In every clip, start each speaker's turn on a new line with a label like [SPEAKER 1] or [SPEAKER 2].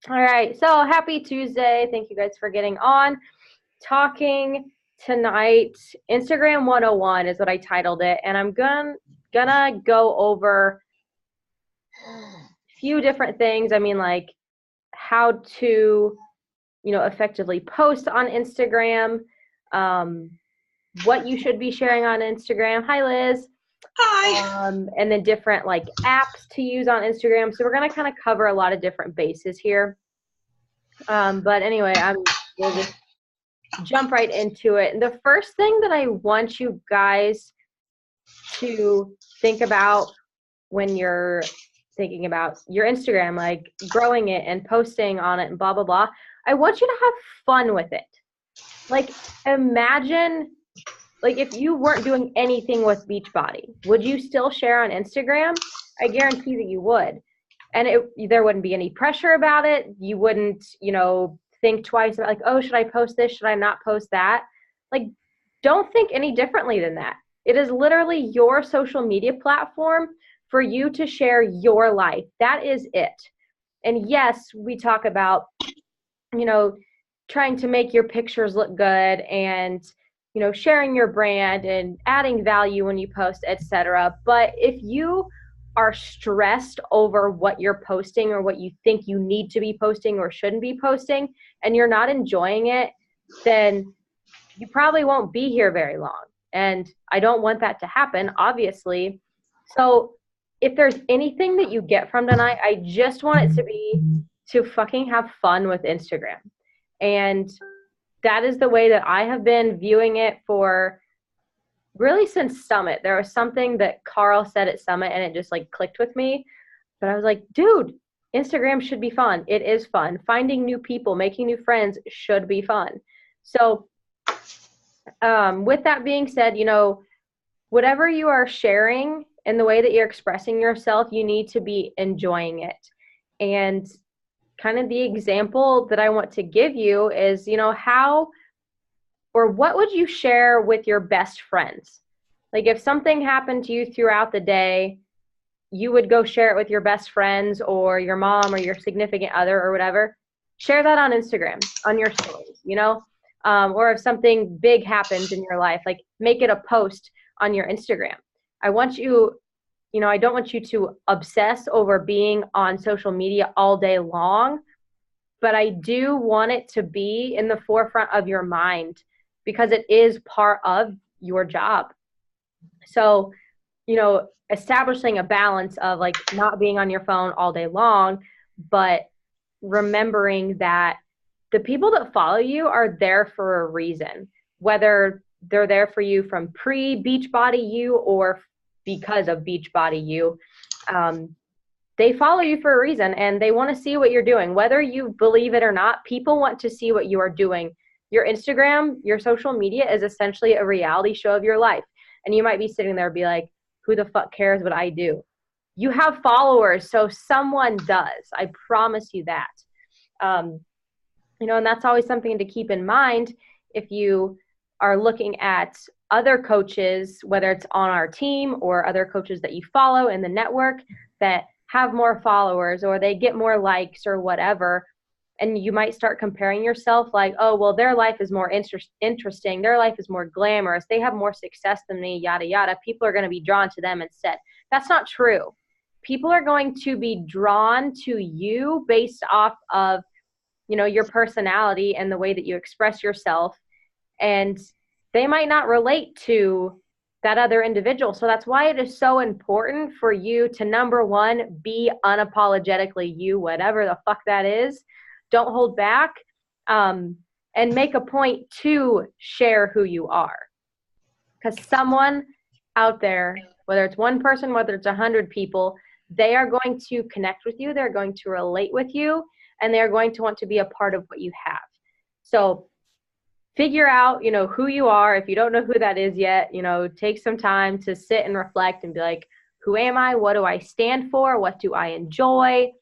[SPEAKER 1] All right. So happy Tuesday. Thank you guys for getting on. Talking tonight, Instagram 101 is what I titled it. And I'm gonna go over a few different things. I mean, like how to, effectively post on Instagram, um, what you should be sharing on Instagram. Hi, Liz.
[SPEAKER 2] Hi.
[SPEAKER 1] And then different like apps to use on Instagram. So we're gonna kind of cover a lot of different bases here. But anyway, we'll just jump right into it. And the first thing that I want you guys to think about when you're thinking about your Instagram, like growing it and posting on it and blah, blah, blah, I want you to have fun with it. Like, imagine, like, if you weren't doing anything with Beachbody, would you still share on Instagram? I guarantee that you would. And there wouldn't be any pressure about it. You wouldn't, think twice about like, oh, should I post this? Should I not post that? Like, don't think any differently than that. It is literally your social media platform for you to share your life. That is it. And yes, we talk about, you know, trying to make your pictures look good and, sharing your brand and adding value when you post, etc. But if you are stressed over what you're posting or what you think you need to be posting or shouldn't be posting, and you're not enjoying it, then you probably won't be here very long. And I don't want that to happen, obviously. So if there's anything that you get from tonight, I just want it to be to fucking have fun with Instagram. And that is the way that I have been viewing it for really since Summit. There was something that Carl said at Summit and it just like clicked with me. But I was like, dude, Instagram should be fun. It is fun. Finding new people, making new friends should be fun. So, with that being said, whatever you are sharing and the way that you're expressing yourself, you need to be enjoying it. And kind of the example that I want to give you is, how or what would you share with your best friends? Like if something happened to you throughout the day, you would go share it with your best friends or your mom or your significant other or whatever. Share that on Instagram, on your stories, or if something big happens in your life, like make it a post on your Instagram. I want you, I don't want you to obsess over being on social media all day long, but I do want it to be in the forefront of your mind because it is part of your job. So, establishing a balance of like not being on your phone all day long, but remembering that the people that follow you are there for a reason, whether they're there for you from pre Beachbody you or because of Beachbody you. They follow you for a reason and they want to see what you're doing. Whether you believe it or not, people want to see what you are doing. Your Instagram, your social media is essentially a reality show of your life. And you might be sitting there and be like, who the fuck cares what I do? You have followers, so someone does. I promise you that. Um, and that's always something to keep in mind if you are looking at other coaches, whether it's on our team or other coaches that you follow in the network that have more followers or they get more likes or whatever. And you might start comparing yourself like, oh, well, their life is more interesting. Their life is more glamorous. They have more success than me, yada, yada. People are going to be drawn to them instead. That's not true. People are going to be drawn to you based off of, your personality and the way that you express yourself. And they might not relate to that other individual. So that's why it is so important for you to, number one, be unapologetically you, whatever the fuck that is. Don't hold back, and make a point to share who you are. Because someone out there, whether it's one person, whether it's 100 people, they are going to connect with you. They're going to relate with you, and they're going to want to be a part of what you have. So figure out, who you are. If you don't know who that is yet, take some time to sit and reflect and be like, who am I? What do I stand for? What do I enjoy?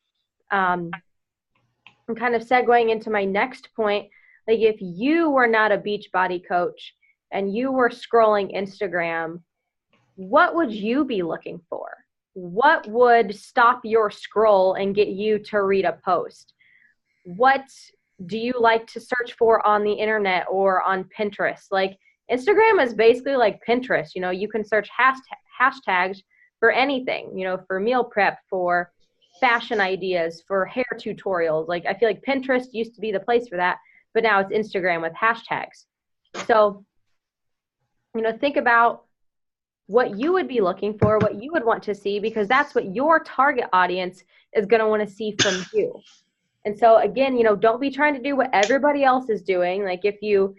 [SPEAKER 1] I'm kind of segueing into my next point. Like if you were not a Beachbody coach and you were scrolling Instagram, what would you be looking for? What would stop your scroll and get you to read a post? what do you like to search for on the internet or on Pinterest? Like Instagram is basically like Pinterest. You know, you can search hashtags for anything, you know, for meal prep, for fashion ideas, for hair tutorials. Like I feel like Pinterest used to be the place for that, but now it's Instagram with hashtags. So, you know, think about what you would be looking for, what you would want to see, because that's what your target audience is going to want to see from you. And so again, you know, don't be trying to do what everybody else is doing. Like if you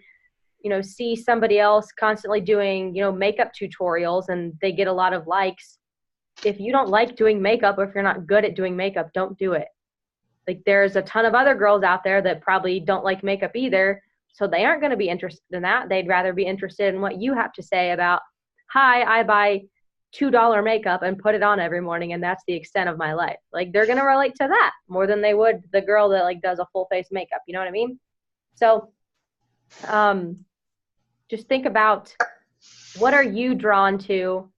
[SPEAKER 1] know, see somebody else constantly doing, you know, makeup tutorials and they get a lot of likes. If you don't like doing makeup, or if you're not good at doing makeup, don't do it. Like there's a ton of other girls out there that probably don't like makeup either. So they aren't going to be interested in that. They'd rather be interested in what you have to say about, hi, I buy $2 makeup and put it on every morning, and that's the extent of my life. Like they're going to relate to that more than they would the girl that like does a full face makeup. You know what I mean? So, just think about, what are you drawn to?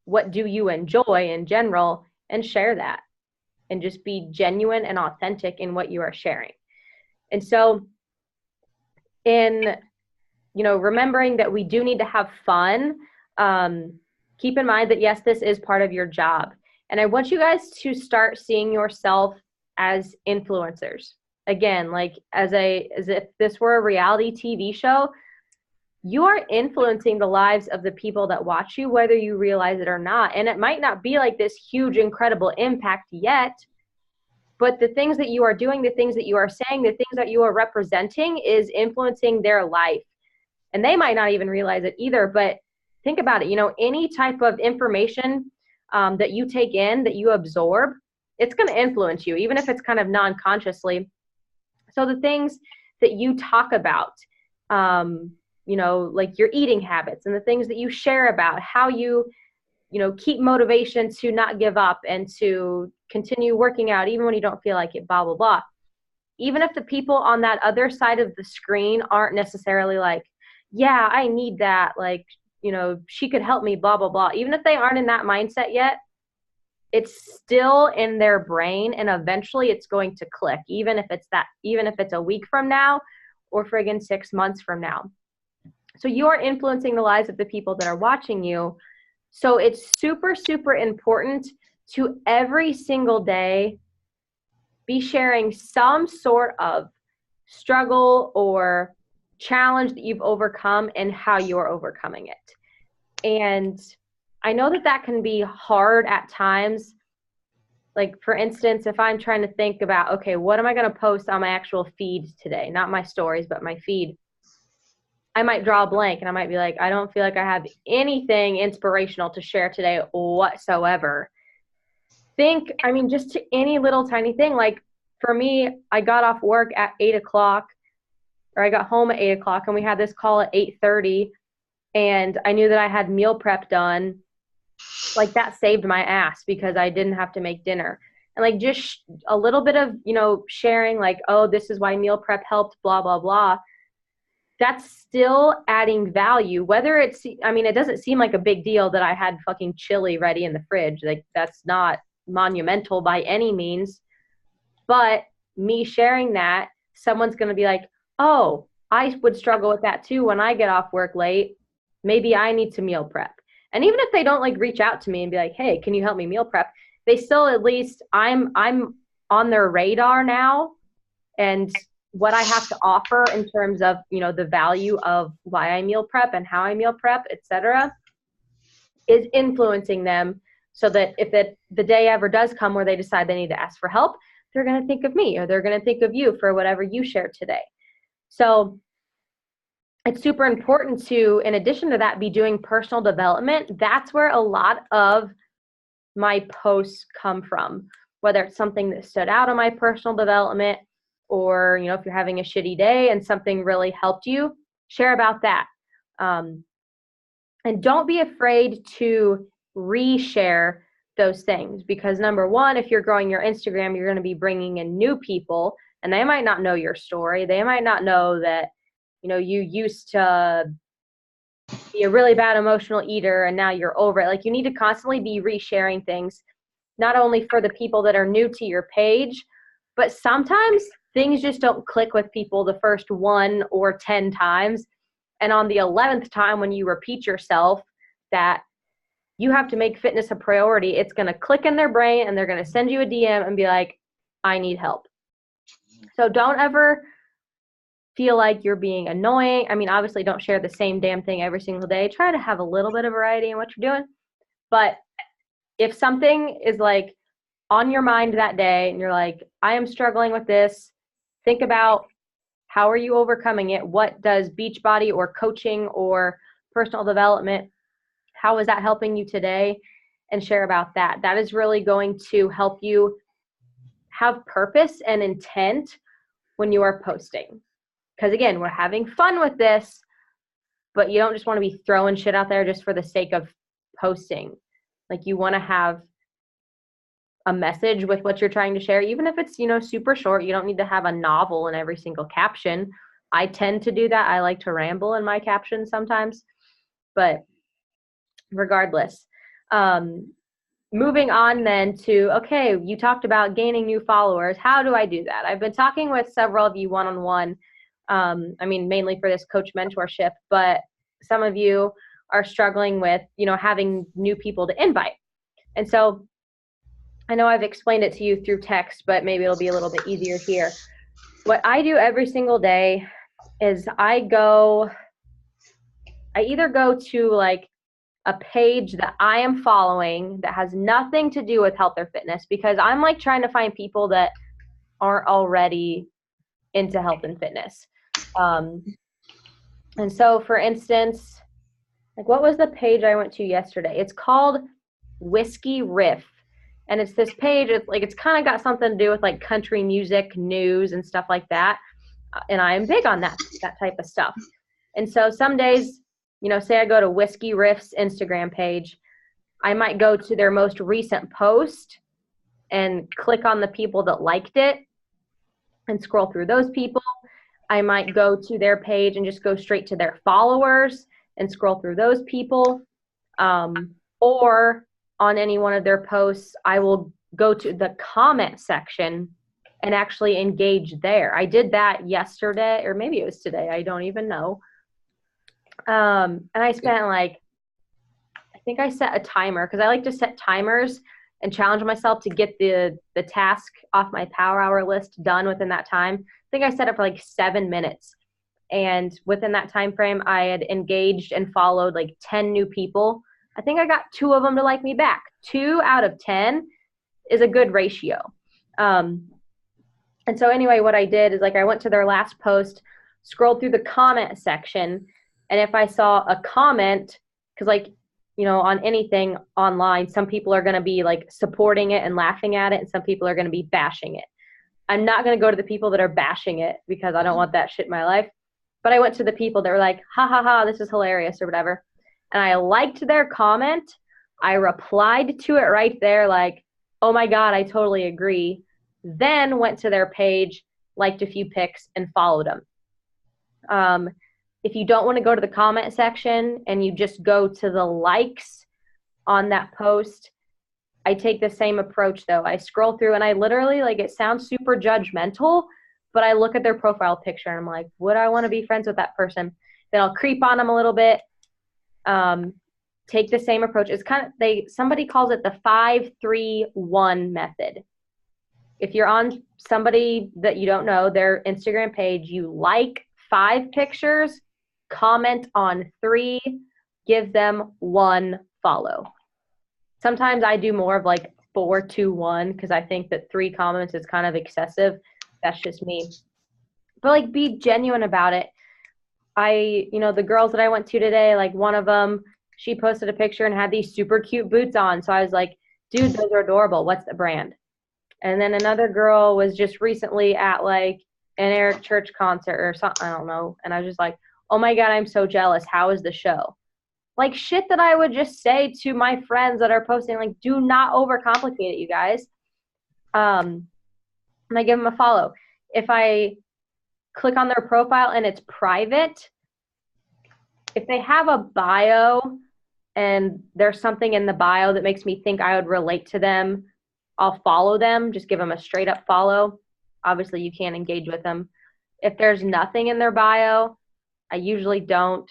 [SPEAKER 1] What do you enjoy in general? And share that, and just be genuine and authentic in what you are sharing. And so in, you know, remembering that we do need to have fun, keep in mind that yes, this is part of your job. And I want you guys to start seeing yourself as influencers. Again, like as if this were a reality TV show, you are influencing the lives of the people that watch you, whether you realize it or not. And it might not be like this huge, incredible impact yet, but the things that you are doing, the things that you are saying, the things that you are representing is influencing their life. And they might not even realize it either, but think about it. You know, any type of information that you take in, that you absorb, it's going to influence you, even if it's kind of non-consciously. So the things that you talk about, you know, like your eating habits and the things that you share about, how you know, keep motivation to not give up and to continue working out even when you don't feel like it, blah, blah, blah. Even if the people on that other side of the screen aren't necessarily like, yeah, I need that, like, you know, she could help me, blah, blah, blah. Even if they aren't in that mindset yet, it's still in their brain, and eventually it's going to click, even if it's a week from now or friggin' 6 months from now. So you're influencing the lives of the people that are watching you. So it's super, super important to every single day be sharing some sort of struggle or challenge that you've overcome and how you're overcoming it. And I know that that can be hard at times. Like, for instance, if I'm trying to think about, okay, what am I going to post on my actual feed today? Not my stories, but my feed. I might draw a blank and I might be like, I don't feel like I have anything inspirational to share today whatsoever. Just to any little tiny thing. Like for me, I got off work at 8 o'clock, or I got home at 8 o'clock, and we had this call at 8:30, and I knew that I had meal prep done. Like that saved my ass because I didn't have to make dinner. And like just a little bit of, you know, sharing like, oh, this is why meal prep helped, blah, blah, blah. That's still adding value. Whether it doesn't seem like a big deal that I had fucking chili ready in the fridge. Like that's not monumental by any means. But me sharing that, someone's going to be like, oh, I would struggle with that too when I get off work late. Maybe I need to meal prep. And even if they don't like reach out to me and be like, hey, can you help me meal prep? They still, at least I'm on their radar now, and what I have to offer in terms of, you know, the value of why I meal prep and how I meal prep, etc., is influencing them, so that if the day ever does come where they decide they need to ask for help, they're going to think of me, or they're going to think of you for whatever you shared today. So it's super important to, in addition to that, be doing personal development. That's where a lot of my posts come from, whether it's something that stood out on my personal development, or, you know, if you're having a shitty day and something really helped you, share about that. And don't be afraid to reshare those things, because number one, if you're growing your Instagram, you're going to be bringing in new people, and they might not know your story. They might not know that, you know, you used to be a really bad emotional eater and now you're over it. Like, you need to constantly be resharing things, not only for the people that are new to your page, but sometimes things just don't click with people the first 1 or 10 times. And on the 11th time, when you repeat yourself that you have to make fitness a priority, it's going to click in their brain and they're going to send you a DM and be like, I need help. So don't ever feel like you're being annoying. I mean, obviously don't share the same damn thing every single day. Try to have a little bit of variety in what you're doing. But if something is like on your mind that day and you're like, I am struggling with this, think about how are you overcoming it? What does Beachbody or coaching or personal development, how is that helping you today? And share about that. That is really going to help you have purpose and intent when you are posting. Because again, we're having fun with this, but you don't just want to be throwing shit out there just for the sake of posting. Like you want to have a message with what you're trying to share, even if it's, super short. You don't need to have a novel in every single caption. I tend to do that. I like to ramble in my captions sometimes, but regardless, moving on then to, okay, you talked about gaining new followers. How do I do that? I've been talking with several of you one-on-one. Mainly for this coach mentorship, but some of you are struggling with, having new people to invite. And so I know I've explained it to you through text, but maybe it'll be a little bit easier here. What I do every single day is I either go to like a page that I am following that has nothing to do with health or fitness, because I'm like trying to find people that aren't already into health and fitness. And so for instance, like what was the page I went to yesterday? It's called Whiskey Riff. And it's this page, it's kind of got something to do with like country music, news and stuff like that. And I am big on that type of stuff. And so some days, say I go to Whiskey Riff's Instagram page, I might go to their most recent post and click on the people that liked it and scroll through those people. I might go to their page and just go straight to their followers and scroll through those people. Or on any one of their posts, I will go to the comment section and actually engage there. I did that yesterday, or maybe it was today. I don't even know. And I spent I think I set a timer, because I like to set timers and challenge myself to get the task off my Power Hour list done within that time. I think I set it for 7 minutes. And within that time frame, I had engaged and followed 10 new people. I think I got 2 of them to like me back. 2 out of 10 is a good ratio. And so anyway, what I did is I went to their last post, scrolled through the comment section, and if I saw a comment, because on anything online, some people are going to be supporting it and laughing at it, and some people are going to be bashing it. I'm not going to go to the people that are bashing it because I don't want that shit in my life. But I went to the people that were like, ha ha ha, this is hilarious or whatever. And I liked their comment. I replied to it right there oh my God, I totally agree. Then went to their page, liked a few pics, and followed them. If you don't want to go to the comment section and you just go to the likes on that post, I take the same approach though. I scroll through and I literally, it sounds super judgmental, but I look at their profile picture and I'm like, would I want to be friends with that person? Then I'll creep on them a little bit. Take the same approach. It's somebody calls it the 5-3-1 method. If you're on somebody that you don't know, their Instagram page, you like 5 pictures, comment on 3, give them 1 follow. Sometimes I do more of 4-2-1 because I think that 3 comments is kind of excessive. That's just me. But be genuine about it. The girls that I went to today, one of them, she posted a picture and had these super cute boots on. So I was like, dude, those are adorable. What's the brand? And then another girl was just recently at an Eric Church concert or something, I don't know. And I was just like, oh my God, I'm so jealous. How is the show? Shit that I would just say to my friends that are posting, do not overcomplicate it, you guys. And I give them a follow. If I click on their profile and it's private, if they have a bio and there's something in the bio that makes me think I would relate to them, I'll follow them, just give them a straight up follow. obviously you can't engage with them. If there's nothing in their bio, I usually don't.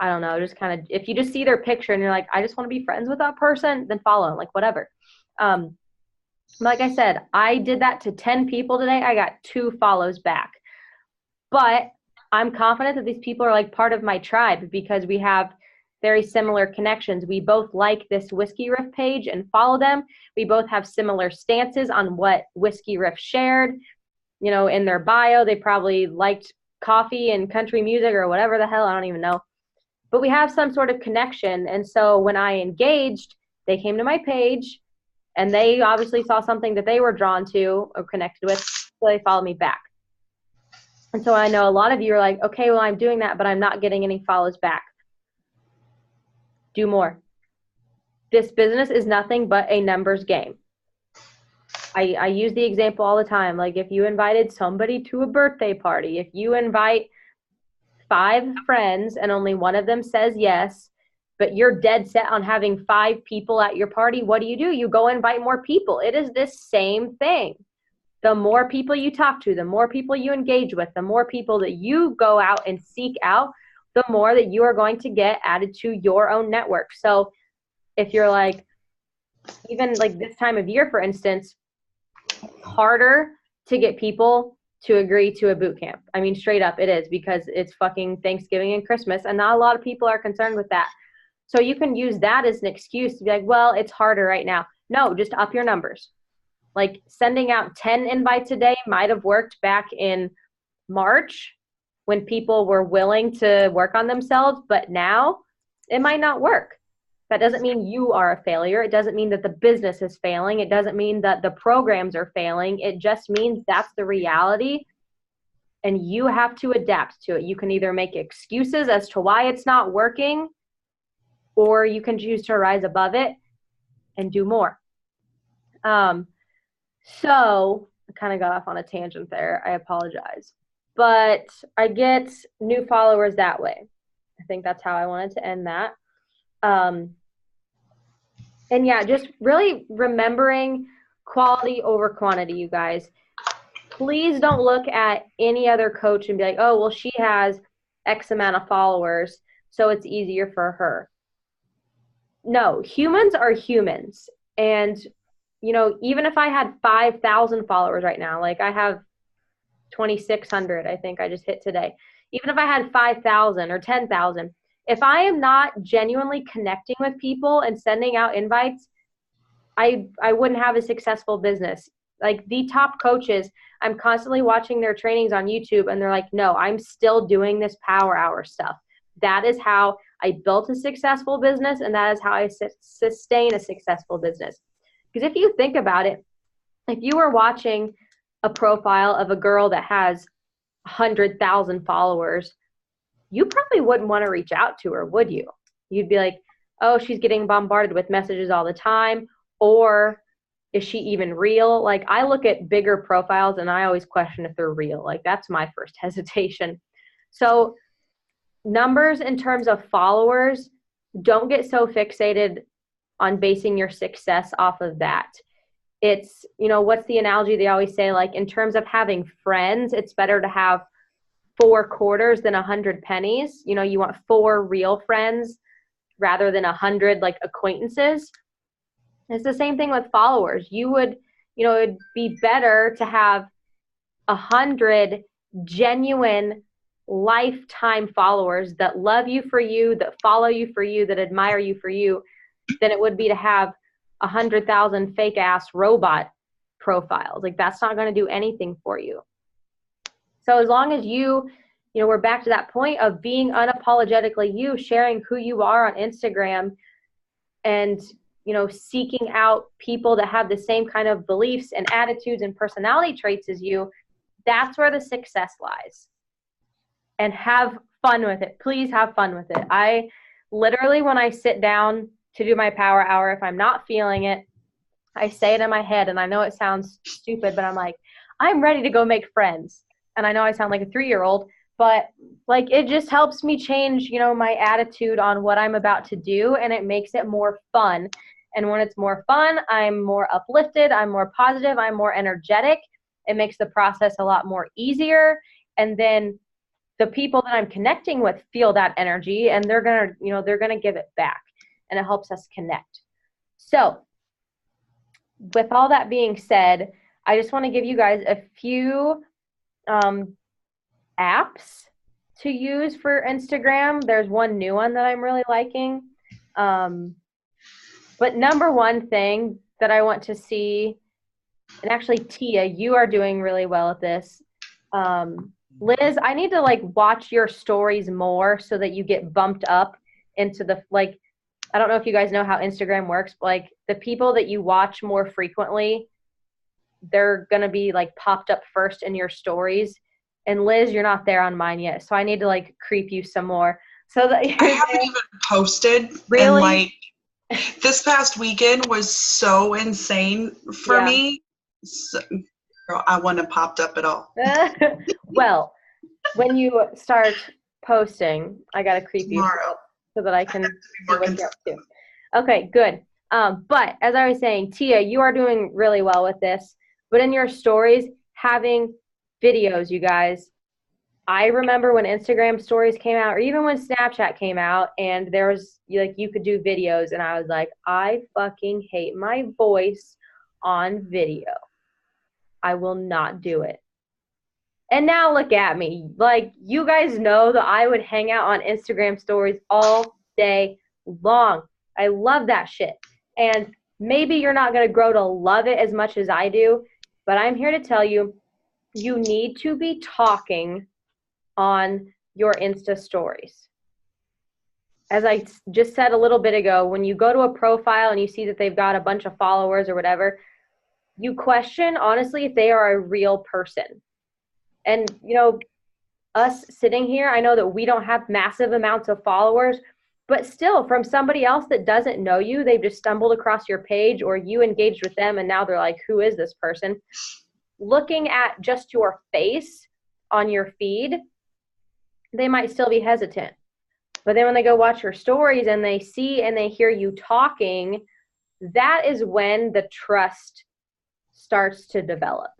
[SPEAKER 1] I don't know, just kind of, if you just see their picture and you're like, I just want to be friends with that person, then follow them, like whatever. Like I said, I did that to 10 people today. I got 2 follows back. But I'm confident that these people are like part of my tribe because we have very similar connections. We both like this Whiskey Riff page and follow them. We both have similar stances on what Whiskey Riff shared. You know, in their bio, they probably liked coffee and country music or whatever the hell, I don't even know. But we have some sort of connection. And so when I engaged, they came to my page and they obviously saw something that they were drawn to or connected with, so they followed me back. And so I know a lot of you are like, okay, well, I'm doing that, but I'm not getting any follows back. Do more. This business is nothing but a numbers game. I use the example all the time. Like if you invited somebody to a birthday party, if you invite 5 friends and only one of them says yes, but you're dead set on having 5 people at your party, what do? You go invite more people. It is this same thing. The more people you talk to, the more people you engage with, the more people that you go out and seek out, the more that you are going to get added to your own network. So if you're like, even like this time of year, for instance, harder to get people to agree to a boot camp. I mean, straight up it is, because it's fucking Thanksgiving and Christmas and not a lot of people are concerned with that. So you can use that as an excuse to be like, well, it's harder right now. No, just up your numbers. Like sending out 10 invites a day might have worked back in March when people were willing to work on themselves, but now it might not work. That doesn't mean you are a failure. It doesn't mean that the business is failing. It doesn't mean that the programs are failing. It just means that's the reality and you have to adapt to it. You can either make excuses as to why it's not working, or you can choose to rise above it and do more. So I kind of got off on a tangent there. I apologize. But I get new followers that way. I think that's how I wanted to end that. And yeah, just really remembering quality over quantity, you guys. Please don't look at any other coach and be like, oh, well, she has X amount of followers, so it's easier for her. No, humans are humans. And, you know, even if I had 5,000 followers right now, like I have 2,600, I think I just hit today. Even if I had 5,000 or 10,000, if I am not genuinely connecting with people and sending out invites, I wouldn't have a successful business. Like the top coaches, I'm constantly watching their trainings on YouTube and they're like, no, I'm still doing this power hour stuff. That is how I built a successful business, and that is how I sustain a successful business. Because if you think about it, if you were watching a profile of a girl that has 100,000 followers, you probably wouldn't want to reach out to her, would you? You'd be like, oh, she's getting bombarded with messages all the time, or is she even real? Like, I look at bigger profiles and I always question if they're real. Like, that's my first hesitation. So numbers in terms of followers, don't get so fixated on basing your success off of that. It's, you know, what's the analogy they always say? Like, in terms of having friends, it's better to have 4 quarters than 100 pennies. You know, you want 4 real friends rather than 100 like acquaintances. It's the same thing with followers. You would, you know, it'd be better to have 100 genuine lifetime followers that love you for you, that follow you for you, that admire you for you, than it would be to have 100,000 fake ass robot profiles. Like, that's not going to do anything for you. So as long as you know, we're back to that point of being unapologetically you, sharing who you are on Instagram and, you know, seeking out people that have the same kind of beliefs and attitudes and personality traits as you, that's where the success lies. And have fun with it. Please have fun with it. I literally, when I sit down to do my power hour, if I'm not feeling it, I say it in my head, and I know it sounds stupid, but I'm like, I'm ready to go make friends. And I know I sound like a 3-year-old, but like, it just helps me change, you know, my attitude on what I'm about to do, and it makes it more fun. And when it's more fun, I'm more uplifted, I'm more positive, I'm more energetic, It makes the process a lot more easier. And then the people that I'm connecting with feel that energy, and they're gonna give it back, and it helps us connect. So with all that being said, I just want to give you guys a few apps to use for Instagram. There's one new one that I'm really liking. But number one thing that I want to see, and actually Tia, you are doing really well at this. Liz, I need to like watch your stories more so that you get bumped up into the, like, I don't know if you guys know how Instagram works, but like the people that you watch more frequently, they're going to be like popped up first in your stories. And Liz, you're not there on mine yet. So I need to like creep you some more so that
[SPEAKER 2] I haven't even posted.
[SPEAKER 1] Really?
[SPEAKER 2] And like this past weekend was so insane for me. So, girl, I wouldn't have popped up at all.
[SPEAKER 1] Well, when you start posting, I got to creep you so that I can see what you're up to. Okay, good. But as I was saying, Tia, you are doing really well with this. But in your stories, having videos, you guys. I remember when Instagram stories came out, or even when Snapchat came out, and there was like you could do videos, and I was like, I fucking hate my voice on video. I will not do it. And now look at me. Like, you guys know that I would hang out on Instagram stories all day long. I love that shit. And maybe you're not going to grow to love it as much as I do, but I'm here to tell you, you need to be talking on your Insta stories. As I just said a little bit ago, when you go to a profile and you see that they've got a bunch of followers or whatever, you question, honestly, if they are a real person. And, you know, us sitting here, I know that we don't have massive amounts of followers, but still, from somebody else that doesn't know you, they've just stumbled across your page, or you engaged with them and now they're like, who is this person? Looking at just your face on your feed, they might still be hesitant. But then when they go watch your stories and they see and they hear you talking, that is when the trust starts to develop.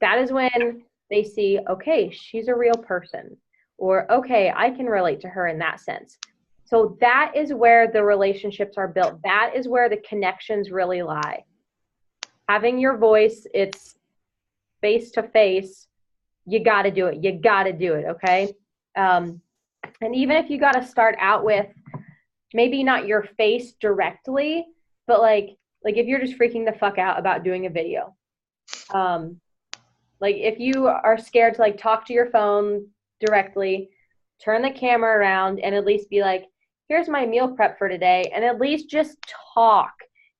[SPEAKER 1] That is when they see, okay, she's a real person, or okay, I can relate to her in that sense. So that is where the relationships are built. That is where the connections really lie. Having your voice, it's face to face. You got to do it. You got to do it. Okay. And even if you got to start out with maybe not your face directly, but like if you're just freaking the fuck out about doing a video, like if you are scared to like talk to your phone directly, turn the camera around and at least be like, here's my meal prep for today. And at least just talk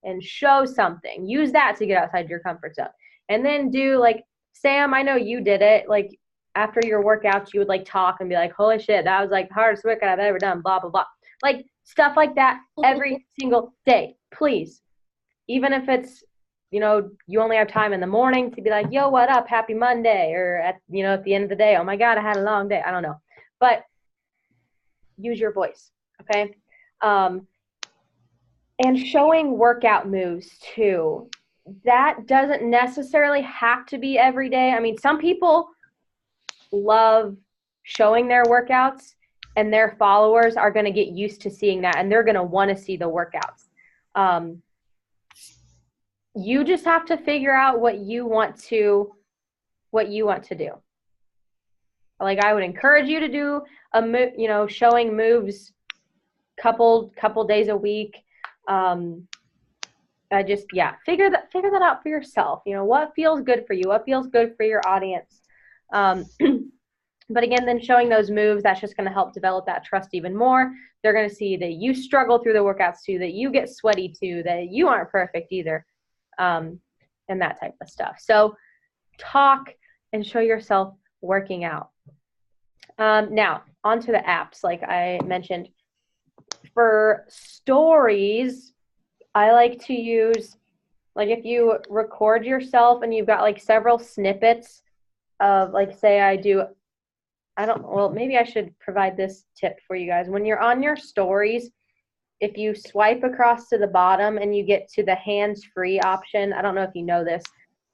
[SPEAKER 1] and show something. Use that to get outside your comfort zone. And then do like, Sam, I know you did it. Like after your workouts, you would like talk and be like, holy shit, that was like the hardest workout I've ever done, blah, blah, blah. Like stuff like that every single day, please. Even if it's, you know, you only have time in the morning to be like, yo, what up? Happy Monday. Or at the end of the day, oh my God, I had a long day. I don't know. But use your voice. Okay. And showing workout moves too. That doesn't necessarily have to be every day. I mean, some people love showing their workouts, and their followers are going to get used to seeing that, and they're going to want to see the workouts. You just have to figure out what you want to do. Like I would encourage you to do showing moves couple days a week. Figure that out for yourself. You know, what feels good for you, what feels good for your audience. But again, then showing those moves, that's just going to help develop that trust even more. They're going to see that you struggle through the workouts too, that you get sweaty too, that you aren't perfect either, and that type of stuff. So talk and show yourself working out. Now, onto the apps, like I mentioned. For stories, I like to use, like if you record yourself and you've got like several snippets of, like say maybe I should provide this tip for you guys. When you're on your stories, if you swipe across to the bottom and you get to the hands-free option, I don't know if you know this,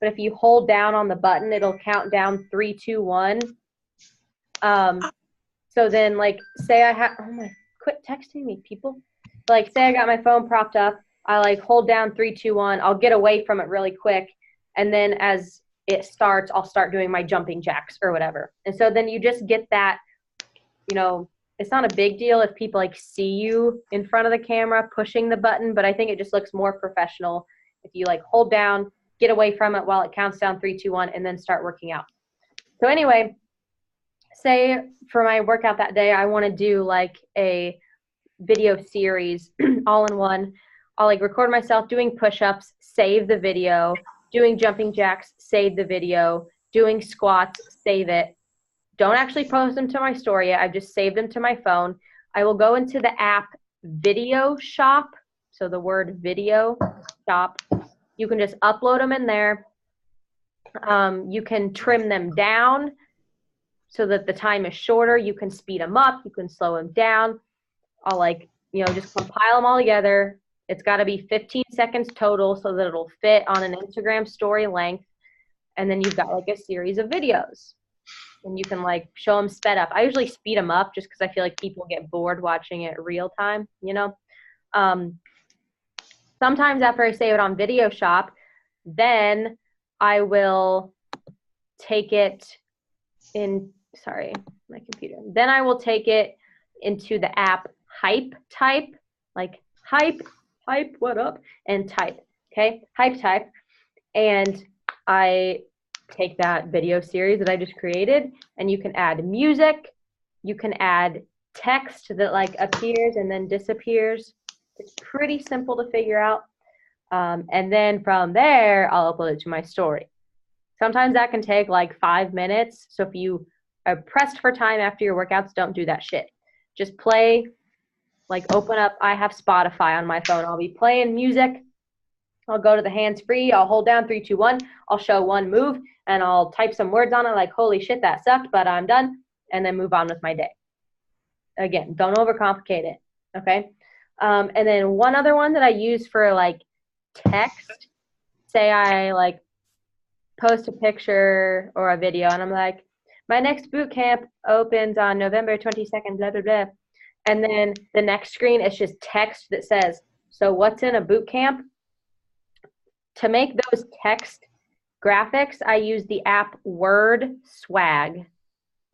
[SPEAKER 1] but if you hold down on the button, it'll count down 3, 2, 1. So then, like, say I have, oh my, quit texting me, people. Like, say I got my phone propped up, I like hold down 3, 2, 1. I'll get away from it really quick, and then as it starts, I'll start doing my jumping jacks or whatever. And so then you just get that, you know, it's not a big deal if people like see you in front of the camera pushing the button, but I think it just looks more professional if you like hold down, get away from it while it counts down 3, 2, 1, and then start working out. So anyway, say for my workout that day, I want to do like a video series all in one. I'll like record myself doing push-ups, save the video, doing jumping jacks, save the video, doing squats, save it. Don't actually post them to my story yet. I've just saved them to my phone. I will go into the app Video Shop. So the word Video Shop. You can just upload them in there. You can trim them down so that the time is shorter. You can speed them up. You can slow them down. I'll like, you know, just compile them all together. It's got to be 15 seconds total so that it'll fit on an Instagram story length. And then you've got like a series of videos. And you can like show them sped up. I usually speed them up just because I feel like people get bored watching it real time, you know. Sometimes after I save it on Video Shop, then I will take it in, sorry, my computer. Then I will take it into the app Hype Type, like hype, what up? And type, okay? Hype Type. And I take that video series that I just created, and you can add music, you can add text that like appears and then disappears. It's pretty simple to figure out. And then from there, I'll upload it to my story. Sometimes that can take like 5 minutes. So if you are pressed for time after your workouts, don't do that shit. Just play, like open up, I have Spotify on my phone. I'll be playing music. I'll go to the hands-free. I'll hold down 3, 2, 1. I'll show one move, and I'll type some words on it like, holy shit, that sucked, but I'm done, and then move on with my day. Again, don't overcomplicate it, okay? And then one other one that I use for, like, text, say I, like, post a picture or a video, and I'm like, my next boot camp opens on November 22nd, blah, blah, blah. And then the next screen is just text that says, so what's in a boot camp? To make those text graphics, I use the app Word Swag,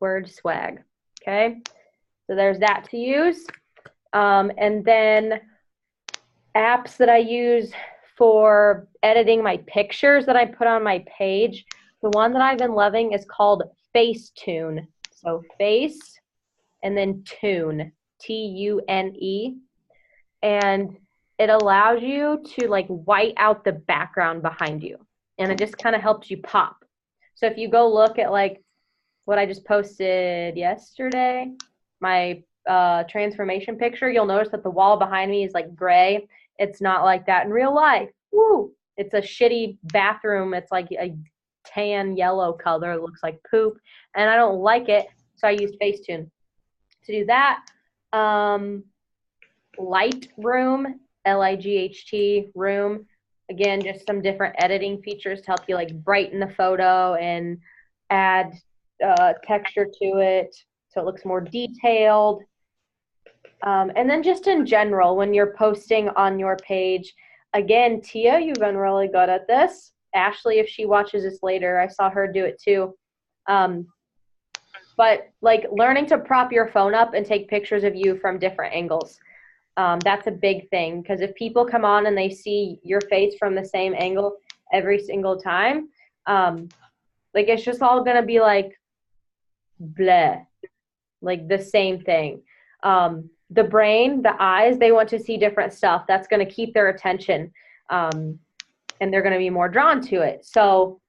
[SPEAKER 1] okay? So there's that to use. And then apps that I use for editing my pictures that I put on my page, the one that I've been loving is called Facetune. So Face and then Tune, Tune. And it allows you to like white out the background behind you. And it just kind of helps you pop. So if you go look at like what I just posted yesterday, my transformation picture, you'll notice that the wall behind me is like gray. It's not like that in real life. Woo! It's a shitty bathroom. It's like a tan yellow color. It looks like poop. And I don't like it. So I used Facetune to do that. Lightroom, Light room. Again, just some different editing features to help you like brighten the photo and add texture to it so it looks more detailed. And then just in general, when you're posting on your page, again, Tia, you've been really good at this. Ashley, if she watches this later, I saw her do it too. But like learning to prop your phone up and take pictures of you from different angles. That's a big thing, because if people come on and they see your face from the same angle every single time, like it's just all going to be like bleh, like the same thing. The brain, the eyes, they want to see different stuff. That's going to keep their attention, and they're going to be more drawn to it. So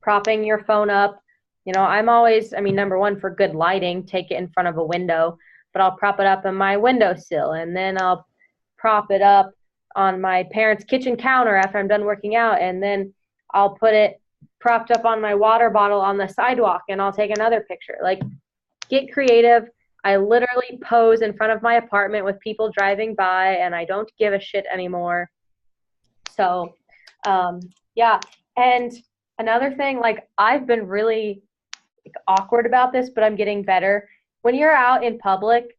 [SPEAKER 1] propping your phone up, you know, I'm always, I mean, number one, for good lighting, take it in front of a window. But I'll prop it up on my windowsill, and then I'll prop it up on my parents' kitchen counter after I'm done working out, and then I'll put it propped up on my water bottle on the sidewalk, and I'll take another picture. Like, get creative. I literally pose in front of my apartment with people driving by, and I don't give a shit anymore. So, yeah. And another thing, like I've been really awkward about this, but I'm getting better. When you're out in public,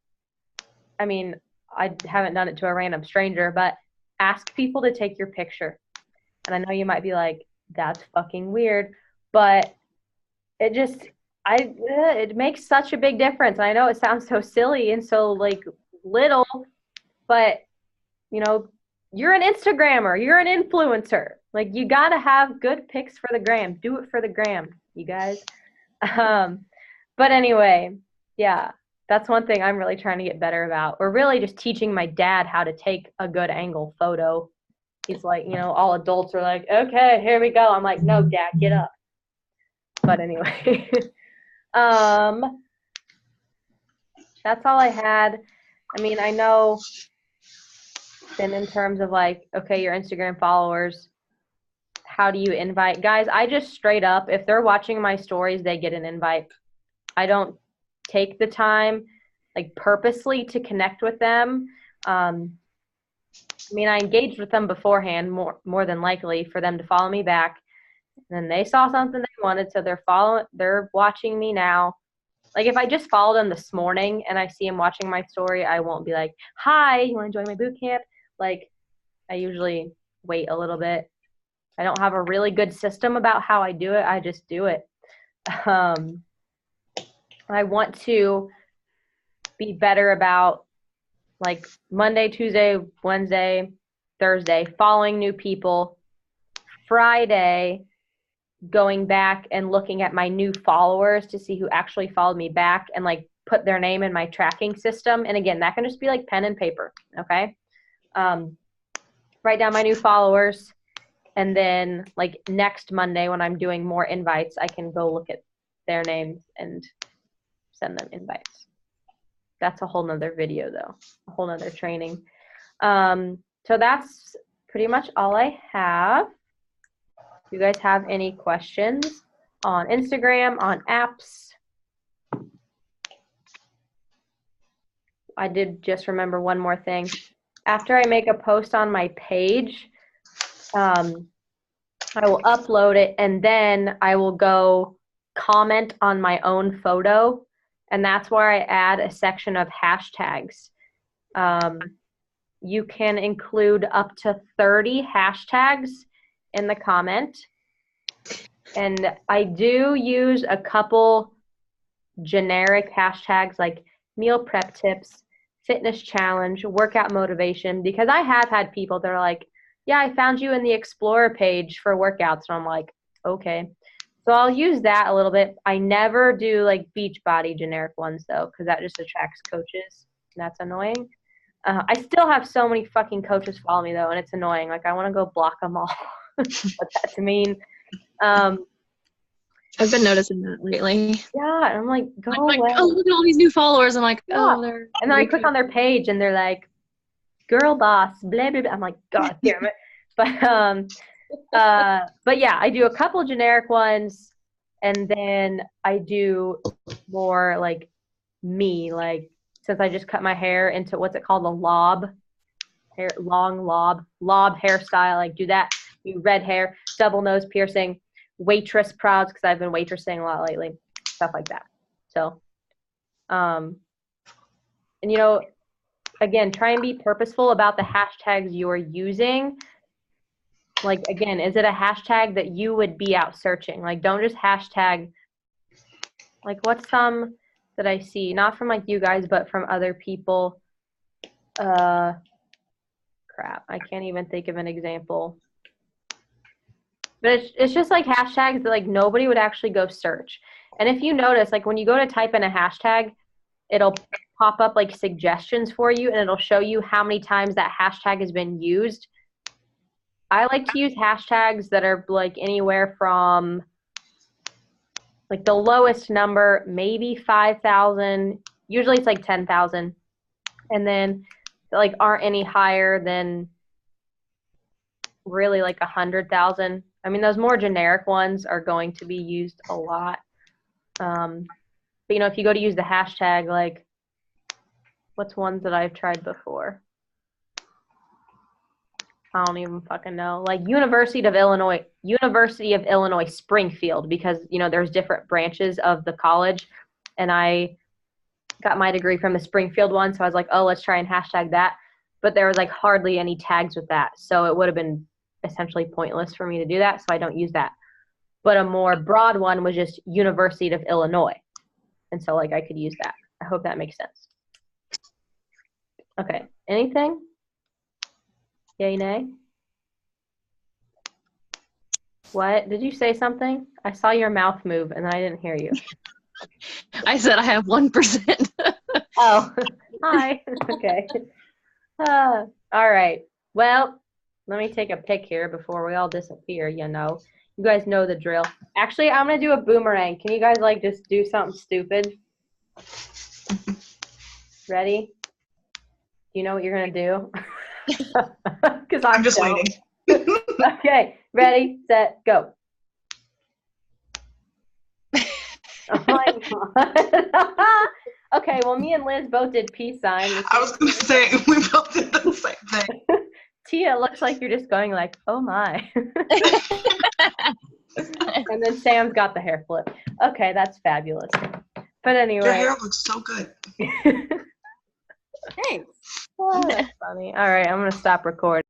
[SPEAKER 1] I mean, I haven't done it to a random stranger, but ask people to take your picture. And I know you might be like, that's fucking weird, but it just, it makes such a big difference. And I know it sounds so silly and so like little, but you know, you're an Instagrammer, you're an influencer. Like you got to have good pics for the gram. Do it for the gram, you guys. But anyway, yeah, that's one thing I'm really trying to get better about. Or really just teaching my dad how to take a good angle photo. He's like, you know, all adults are like, okay, here we go. I'm like, no, Dad, get up. But anyway, that's all I had. I mean, I know then in terms of like, okay, your Instagram followers, how do you invite? Guys, I just straight up, if they're watching my stories, they get an invite. I don't take the time like purposely to connect with them. I mean, I engaged with them beforehand more than likely for them to follow me back. And then they saw something they wanted, so they're watching me now. Like if I just followed them this morning and I see them watching my story, I won't be like, "Hi, you want to join my boot camp?" Like I usually wait a little bit. I don't have a really good system about how I do it. I just do it. I want to be better about like Monday, Tuesday, Wednesday, Thursday, following new people. Friday, going back and looking at my new followers to see who actually followed me back and like put their name in my tracking system. And again, that can just be like pen and paper. Okay. Write down my new followers. And then like next Monday when I'm doing more invites, I can go look at their names and send them invites. That's a whole nother video though, a whole nother training. So that's pretty much all I have. Do you guys have any questions on Instagram, on apps? I did just remember one more thing. After I make a post on my page, I will upload it and then I will go comment on my own photo. And that's where I add a section of hashtags. You can include up to 30 hashtags in the comment. And I do use a couple generic hashtags like meal prep tips, fitness challenge, workout motivation, because I have had people that are like, yeah, I found you in the Explorer page for workouts. And I'm like, okay. So I'll use that a little bit. I never do like Beachbody generic ones though, because that just attracts coaches. And that's annoying. I still have so many fucking coaches follow me though, and it's annoying. Like I want to go block them all. What that's mean.
[SPEAKER 3] I've been noticing that lately.
[SPEAKER 1] Yeah, I'm like, go
[SPEAKER 3] I'm
[SPEAKER 1] away.
[SPEAKER 3] like, oh, look at all these new followers. I'm like,
[SPEAKER 1] Yeah.
[SPEAKER 3] oh, they're.
[SPEAKER 1] And then I click on their page, and they're like, "Girl boss," blah blah blah. I'm like, God damn it. But yeah, I do a couple generic ones, and then I do more like me, like since I just cut my hair into what's it called, a lob, hair, long lob hairstyle. Like do that. Do red hair, double nose piercing. Waitress prouds because I've been waitressing a lot lately, stuff like that. So, and you know, again, try and be purposeful about the hashtags you're using. Like, again, is it a hashtag that you would be out searching? Like, don't just hashtag, like, what's some that I see, not from like you guys, but from other people. Crap, I can't even think of an example. But it's just like hashtags that like nobody would actually go search. And if you notice, like when you go to type in a hashtag, it'll pop up like suggestions for you and it'll show you how many times that hashtag has been used. I like to use hashtags that are like anywhere from like the lowest number, maybe 5,000. Usually it's like 10,000. And then like aren't any higher than really like 100,000. I mean, those more generic ones are going to be used a lot. But, you know, if you go to use the hashtag, like, what's ones that I've tried before? I don't even fucking know. Like University of Illinois Springfield, because there's different branches of the college, and I got my degree from the Springfield one, so I was like, oh, let's try and hashtag that. But there was like hardly any tags with that, so it would have been essentially pointless for me to do that, so I don't use that. But a more broad one was just University of Illinois, and so like I could use that. I hope that makes sense. Okay, anything? Yay, nay? What? Did you say something? I saw your mouth move and I didn't hear you.
[SPEAKER 3] I said I have 1%.
[SPEAKER 1] Oh, hi. Okay. All right. Well, let me take a pic here before we all disappear, You guys know the drill. Actually, I'm going to do a boomerang. Can you guys, like, just do something stupid? Ready? Do you know what you're going to do? Because
[SPEAKER 2] I'm just waiting.
[SPEAKER 1] Okay, ready, set, go. Oh my god. Okay, well, me and Liz both did peace sign.
[SPEAKER 2] I was going to say, we both did the same thing.
[SPEAKER 1] Tia, it looks like you're just going like, oh my. And then Sam's got the hair flip. Okay, that's fabulous. But anyway.
[SPEAKER 2] Your hair looks so good.
[SPEAKER 1] Thanks. Oh, that's funny. All right, I'm going to stop recording.